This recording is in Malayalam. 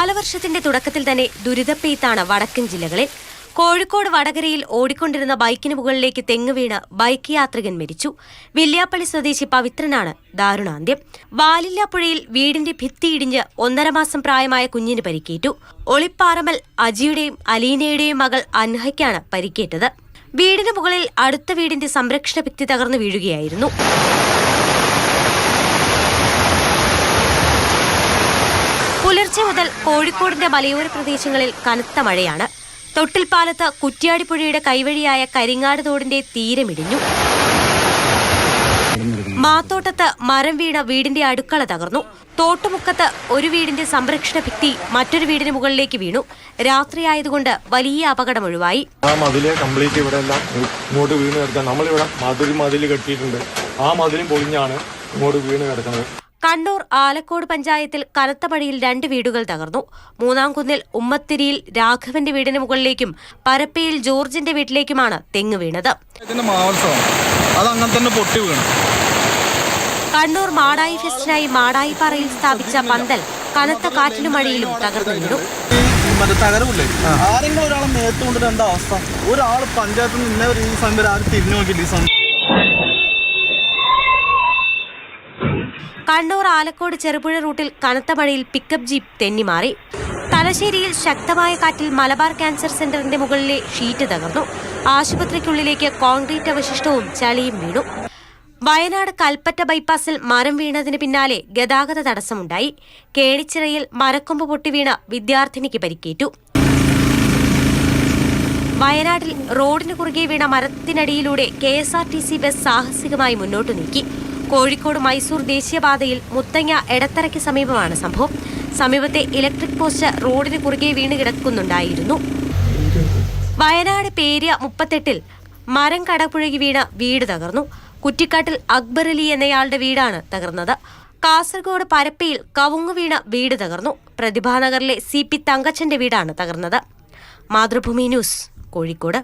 കാലവർഷത്തിന്റെ തുടക്കത്തിൽ തന്നെ ദുരിതപ്പെയ്ത്താണ് വടക്കൻ ജില്ലകളിൽ. കോഴിക്കോട് വടകരയിൽ ഓടിക്കൊണ്ടിരുന്ന ബൈക്കിന് മുകളിലേക്ക് തെങ്ങ് വീണ് ബൈക്ക് യാത്രികൻ മരിച്ചു. വില്യാപ്പള്ളി സ്വദേശി പവിത്രനാണ് ദാരുണാന്ത്യം. വാലില്ലാപ്പുഴയിൽ വീടിന്റെ ഭിത്തി ഇടിഞ്ഞ് 1.5 മാസം പ്രായമായ കുഞ്ഞിന് പരിക്കേറ്റു. ഒളിപ്പാറമൽ അജിയുടെയും അലീനയുടെയും മകൾ അൻഹയ്ക്കാണ് പരിക്കേറ്റത്. വീടിന് മുകളിൽ അടുത്ത വീടിന്റെ സംരക്ഷണ ഭിത്തി തകർന്നു വീഴുകയായിരുന്നു. പുലർച്ചെ മുതൽ കോഴിക്കോടിന്റെ മലയോര പ്രദേശങ്ങളിൽ കനത്ത മഴയാണ്. തൊട്ടിൽപ്പാലത്ത് കുറ്റ്യാടിപ്പുഴയുടെ കൈവഴിയായ കരിങ്ങാട് തോടിന്റെ തീരമിടിഞ്ഞു. മാത്തോട്ടത്ത് മരം വീണ വീടിന്റെ അടുക്കള തകർന്നു. തോട്ടുമുക്കത്ത് ഒരു വീടിന്റെ സംരക്ഷണ ഭിത്തി മറ്റൊരു വീടിന് മുകളിലേക്ക് വീണു. രാത്രിയായതുകൊണ്ട് വലിയ അപകടം ഒഴിവായി. ഇങ്ങോട്ട് വീണ് കിടക്കാൻ നമ്മളിവിടെ മതിൽ കെട്ടിയിട്ടുണ്ട്. ആ മതിലും പൊളിഞ്ഞാണ് ഇങ്ങോട്ട് വീണ് കിടക്കുന്നത്. കണ്ണൂർ ആലക്കോട് പഞ്ചായത്തിൽ കനത്ത മഴയിൽ 2 വീടുകൾ തകർന്നു. മൂന്നാംകുന്നിൽ ഉമ്മത്തിരിയിൽ രാഘവന്റെ വീടിന് മുകളിലേക്കും പരപ്പയിൽ ജോർജിന്റെ വീട്ടിലേക്കുമാണ് തെങ്ങ് വീണത്. കണ്ണൂർ മാടായി ഫെസ്റ്റിനായി മാടായിപ്പാറയിൽ സ്ഥാപിച്ച പന്തൽ കനത്ത കാറ്റിലും മഴയിലും തകർന്നു വീണു. ആരെങ്കിലും ഒരാളെ നേരത്തുകൊണ്ടിട്ട് എന്താ അവസ്ഥ? ഒരാൾ പഞ്ചായത്തിൽ നിന്ന് ഈ സമയം ആരും തിരിഞ്ഞു നോക്കിയില്ല. കണ്ണൂർ ആലക്കോട് ചെറുപുഴ റൂട്ടിൽ കനത്ത മഴയിൽ പിക്കപ്പ് ജീപ്പ് തെന്നിമാറി. തലശ്ശേരിയിൽ ശക്തമായ കാറ്റിൽ മലബാർ ക്യാൻസർ സെന്ററിന്റെ മുകളിലെ ഷീറ്റ് തകർന്നു. ആശുപത്രിക്കുള്ളിലേക്ക് കോൺക്രീറ്റ് അവശിഷ്ടവും ചളിയും വീണു. വയനാട് കൽപ്പറ്റ ബൈപ്പാസിൽ മരം വീണതിന് പിന്നാലെ ഗതാഗത തടസ്സമുണ്ടായി. കേണിച്ചിറയിൽ മരക്കൊമ്പ് പൊട്ടിവീണ വിദ്യാർത്ഥിനിക്ക് പരിക്കേറ്റു. വയനാട്ടിൽ റോഡിന് കുറുകെ വീണ മരത്തിനടിയിലൂടെ KSRTC ബസ് സാഹസികമായി മുന്നോട്ടു നീക്കി. കോഴിക്കോട് മൈസൂർ ദേശീയപാതയിൽ മുത്തങ്ങ എടത്തറയ്ക്ക് സമീപമാണ് സംഭവം. സമീപത്തെ ഇലക്ട്രിക് പോസ്റ്റ് റോഡിന് കുറുകെ വീണ് കിടക്കുന്നുണ്ടായിരുന്നു. വയനാട് പേരിയ 38-ൽ മരം കടപുഴകി വീണ വീട് തകർന്നു. കുറ്റിക്കാട്ടിൽ അക്ബർ അലി എന്നയാളുടെ വീടാണ് തകർന്നത്. കാസർഗോഡ് പരപ്പയിൽ കവുങ്ങ് വീണ വീട് തകർന്നു. പ്രതിഭാനഗറിലെ CP തങ്കച്ചന്റെ വീടാണ് തകർന്നത്. മാതൃഭൂമി ന്യൂസ്, കോഴിക്കോട്.